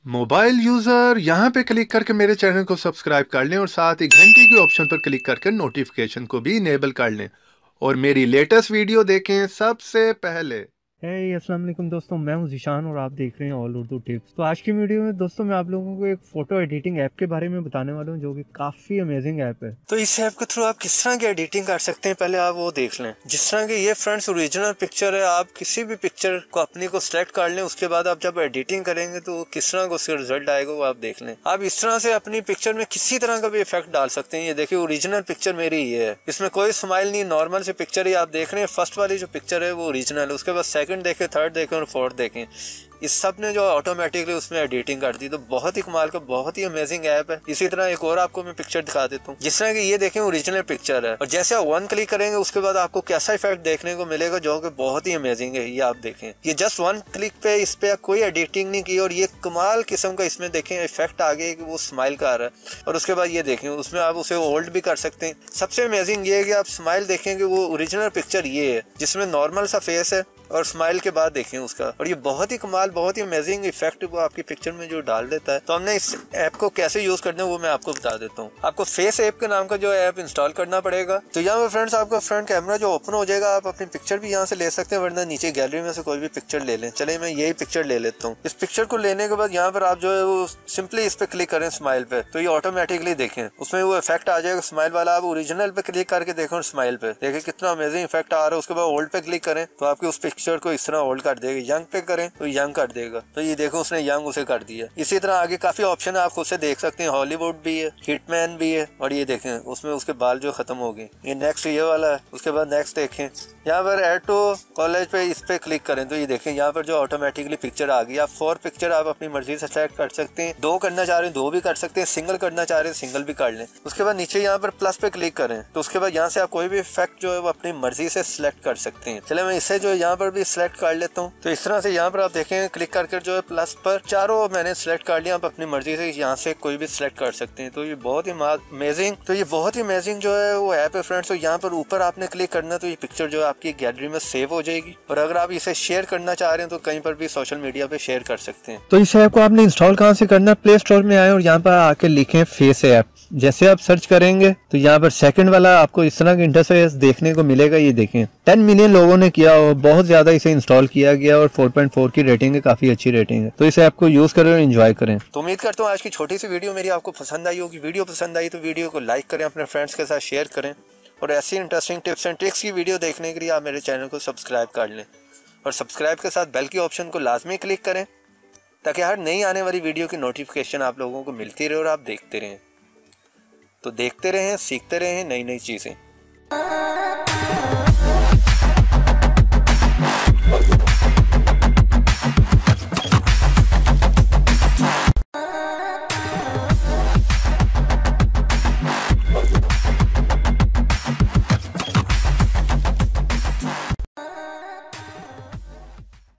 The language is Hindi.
मोबाइल यूजर यहाँ पे क्लिक करके मेरे चैनल को सब्सक्राइब कर लें और साथ ही घंटी के ऑप्शन पर क्लिक करके नोटिफिकेशन को भी इनेबल कर लें और मेरी लेटेस्ट वीडियो देखें सबसे पहले। अस्सलाम वालेकुम दोस्तों, मैं हूं ज़ीशान और आप देख रहे हैं ऑल उर्दू टिप्स। तो आज की वीडियो में दोस्तों मैं आप लोगों को एक फ़ोटो एडिटिंग ऐप के बारे में बताने वाला हूं जो कि काफ़ी अमेजिंग ऐप है। तो इस ऐप के थ्रू आप किस तरह की एडिटिंग कर सकते हैं, पहले आप वो देख लें। जिस तरह की ये फ्रेंड्स ओरिजिनल पिक्चर है, आप किसी भी पिक्चर को अपनी को सिलेक्ट कर लें, उसके बाद आप जब एडिटिंग करेंगे तो किस तरह का उसका रिजल्ट आएगा वो आप देख लें। आप इस तरह से अपनी पिक्चर में किसी तरह का भी इफेक्ट डाल सकते हैं। ये देखिए ओरिजिनल पिक्चर मेरी ये है, इसमें कोई स्माइल नहीं, नॉर्मल से पिक्चर ही आप देख रहे हैं। फर्स्ट वाली जो पिक्चर है वो ओरिजिनल है, उसके बाद सेकंड देखें, थर्ड देखें और फोर्थ देखें। इस सब ने जो ऑटोमेटिकली उसमें एडिटिंग कर दी, तो बहुत ही कमाल का, बहुत ही अमेजिंग ऐप है। इसी तरह एक और आपको मैं पिक्चर दिखा देता हूँ। जिस तरह की ये देखें ओरिजिनल पिक्चर है और जैसे आप वन क्लिक करेंगे उसके बाद आपको कैसा इफेक्ट देखने को मिलेगा जो कि बहुत ही अमेजिंग है। ये आप देखें, ये जस्ट वन क्लिक पे इस पे कोई एडिटिंग नहीं की और ये कमाल किस्म का इसमें देखें इफेक्ट आ गया कि वो स्माइल का आ रहा है। और उसके बाद ये देखें उसमें आप उसे होल्ड भी कर सकते हैं। सबसे अमेजिंग ये है कि आप स्माइल देखेंगे, वो ओरिजिनल पिक्चर ये है जिसमें नॉर्मल सा फेस है और स्माइल के बाद देखें उसका, और ये बहुत ही कमाल, बहुत ही अमेजिंग इफेक्ट वो आपकी पिक्चर में जो डाल देता है। तो हमने इस ऐप को कैसे यूज करना है वो मैं आपको बता देता हूँ। आपको फेस ऐप के नाम का जो ऐप इंस्टॉल करना पड़ेगा। तो यहाँ पे फ्रेंड्स आपका फ्रंट कैमरा जो ओपन हो जाएगा, आप अपनी पिक्चर भी यहाँ से ले सकते हैं, वरना नीचे गैलरी में से कोई भी पिक्चर ले लें। चले मैं यही पिक्चर ले लेता हूँ। इस पिक्चर को लेने के बाद यहाँ पर आप जो है वो सिंपली इस पे क्लिक करें स्माइल पे, तो ये ऑटोमेटिकली देखें उसमें वो इफेक्ट आ जाएगा स्माइल वाला। आप ओरिजिनल पे क्लिक करके देखें और स्माइल पे देखें कितना अमेजिंग इफेक्ट आ रहा है। उसके बाद होल्ड पे क्लिक करें तो आपके उस पिक्चर को इस तरह होल्ड कर देगा। यंग पे करें तो यंग कर देगा। तो ये देखो उसने यंग उसे कर दिया। इसी तरह आगे काफी ऑप्शन है, आप खुद से देख सकते हैं। हॉलीवुड भी है, हिटमैन भी है, और ये देखें उसमें उसके बाल जो खत्म हो गए। ये नेक्स्ट ये वाला है। उसके बाद नेक्स्ट देखें यहाँ पर ऐड टू कॉलेज पे इस पे क्लिक करें तो ये देखें यहाँ पर जो ऑटोमेटिकली पिक्चर आ गई। आप 4 पिक्चर आप अपनी मर्जी से सेलेक्ट कर सकते हैं। 2 करना चाह रहे हैं 2 भी कर सकते हैं, सिंगल करना चाह रहे हैं सिंगल भी कर लें। उसके बाद नीचे यहाँ पर प्लस पे क्लिक करें तो उसके बाद यहाँ से आप कोई भी इफेक्ट जो है वो अपनी मर्जी से सिलेक्ट कर सकते हैं। चले मैं इसे जो है यहाँ पर भी सिलेक्ट कर लेता हूँ। तो इस तरह से यहाँ पर आप देखें क्लिक करके जो है प्लस पर चारों मैंने सिलेक्ट कर लिया। आप अपनी मर्जी से यहाँ से कोई भी सिलेक्ट कर सकते हैं। तो ये बहुत ही अमेजिंग, तो ये बहुत ही अमेजिंग जो है वो ऐप है फ्रेंड्स। तो यहाँ पर ऊपर आपने क्लिक करना तो ये पिक्चर जो है आपकी गैलरी में सेव हो जाएगी, और अगर आप इसे शेयर करना चाह रहे हैं तो कहीं पर भी सोशल मीडिया पे शेयर कर सकते हैं। तो इस ऐप को आपने इंस्टॉल कहाँ से करना है? प्ले स्टोर में आए और यहाँ पर आके लिखें फेस ऐप। जैसे आप सर्च करेंगे तो यहाँ पर सेकंड वाला आपको इस तरह का इंटरफेस देखने को मिलेगा। ये देखें 10 मिलियन लोगों ने किया और बहुत ज्यादा इसे इंस्टॉल किया गया और 4.4 की रेटिंग है, काफी अच्छी रेटिंग है। तो इस ऐप को यूज करें और एंजॉय करें। तो उम्मीद करता हूँ आज की छोटी सी वीडियो मेरी आपको पसंद आई होगी। वीडियो पसंद आई तो वीडियो को लाइक करें, अपने फ्रेंड्स के साथ शेयर करें, और ऐसी इंटरेस्टिंग टिप्स एंड ट्रिक्स की वीडियो देखने के लिए आप मेरे चैनल को सब्सक्राइब कर लें, और सब्सक्राइब के साथ बेल की ऑप्शन को लाजमी क्लिक करें ताकि हर नई आने वाली वीडियो की नोटिफिकेशन आप लोगों को मिलती रहे और आप देखते रहें। तो देखते रहें, सीखते रहें नई नई चीज़ें।